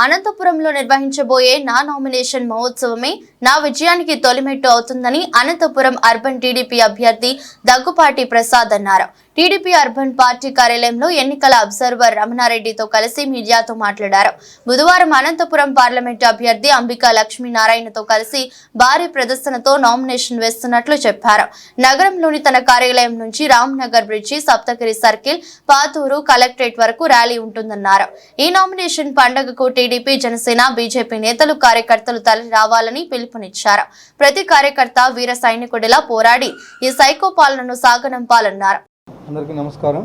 అనంతపురంలో నిర్వహించబోయే నా నామినేషన్ మహోత్సవమే నా విజయానికి తొలిమెట్టు అవుతుందని అనంతపురం అర్బన్ టీడీపీ అభ్యర్థి దగ్గుపాటి ప్రసాద్ అన్నారు. టీడీపీ అర్బన్ పార్టీ కార్యాలయంలో ఎన్నికల అబ్జర్వర్ రమణారెడ్డితో కలిసి మీడియాతో మాట్లాడారు. బుధవారం అనంతపురం పార్లమెంటు అభ్యర్థి అంబికా లక్ష్మీనారాయణతో కలిసి భారీ ప్రదర్శనతో నామినేషన్ వేస్తున్నట్లు చెప్పారు. నగరంలోని తన కార్యాలయం నుంచి Ramnagar bridge, Saptagiri circle, Pathuru, collectorate వరకు ర్యాలీ ఉంటుందన్నారు. ఈ నామినేషన్ పండుగకు టీడీపీ, జనసేన, బీజేపీ నేతలు, కార్యకర్తలు తరలి రావాలని పిలుపునిచ్చారు. ప్రతి కార్యకర్త వీర సైనికుడిలా పోరాడి ఈ సైకో పాలనను సాగనంపాలన్నారు. అందరికీ నమస్కారం.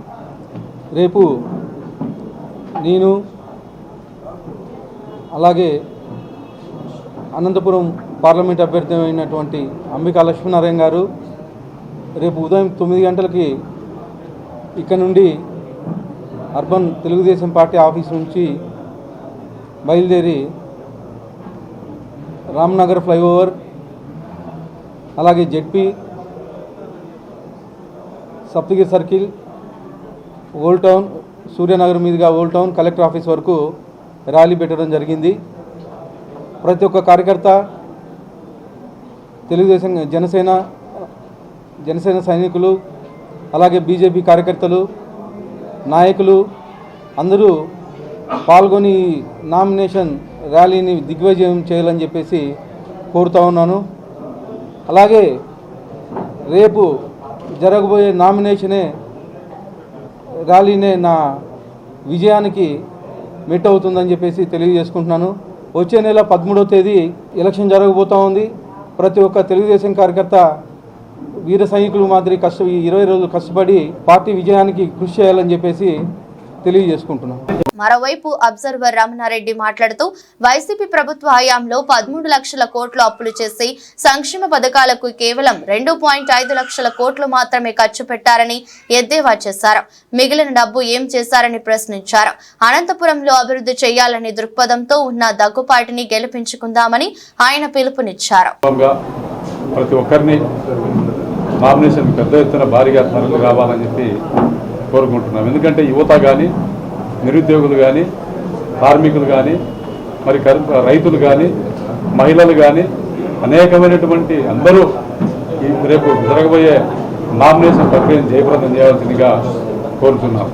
రేపు నేను అలాగే అనంతపురం పార్లమెంట్ అభ్యర్థి అయినటువంటి అంబికా లక్ష్మీనారాయణ గారు రేపు ఉదయం 9 గంటలకి ఇక్కడ నుండి అర్బన్ తెలుగుదేశం పార్టీ ఆఫీస్ నుంచి బయలుదేరి రామ్నగర్ ఫ్లైఓవర్, అలాగే ZP, Saptagiri circle, old town, Suryanagar మీదుగా ఓల్డ్ టౌన్, కలెక్టర్ ఆఫీస్ వరకు ర్యాలీ పెట్టడం జరిగింది. ప్రతి ఒక్క కార్యకర్త, తెలుగుదేశం, జనసేన సైనికులు, అలాగే బీజేపీ కార్యకర్తలు, నాయకులు అందరూ పాల్గొని నామినేషన్ ర్యాలీని దిగ్విజయం చేయాలని చెప్పేసి కోరుతా ఉన్నాను. అలాగే రేపు జరగబోయే నామినేషనే ర్యాలీనే నా విజయానికి మెట్టు అవుతుందని చెప్పేసి తెలియజేసుకుంటున్నాను. వచ్చే నెల 13వ తేదీ ఎలక్షన్ జరగబోతూ ఉంది. ప్రతి ఒక్క తెలుగుదేశం కార్యకర్త వీర సైనికులు మాదిరి 20 రోజులు కష్టపడి పార్టీ విజయానికి కృషి చేయాలని చెప్పేసి తెలియజేసుకుంటున్నాను. మరోవైపు అబ్జర్వర్ రమణారెడ్డి మాట్లాడుతూ వైసీపీ ప్రభుత్వ హయాంలో 13 లక్షల కోట్లు అప్పులు చేసి సంక్షేమ పథకాలకు కేవలం 2.5 లక్షల కోట్లు మాత్రమే ఖర్చు పెట్టారని ఎద్దేవా చేశారు. మిగిలిన డబ్బు ఏం చేశారని ప్రశ్నించారు. అనంతపురంలో అభివృద్ధి చేయాలనే దృక్పథంతో ఉన్న దగ్గుపాటిని గెలిపించుకుందామని ఆయన పిలుపునిచ్చారు. ప్రతి ఒక్కరిని నామినేషన్ పెద్ద ఎత్తున భారీగా తరలి రావాలని చెప్పి కోరుకుంటున్నాం. ఎందుకంటే యువత కానీ, నిరుద్యోగులు కానీ, కార్మికులు కానీ, మరి రైతులు కానీ, మహిళలు కానీ అనేకమైనటువంటి అందరూ రేపు జరగబోయే నామినేషన్ ప్రక్రియను జయప్రదం చేయాల్సిందిగా కోరుతున్నాం.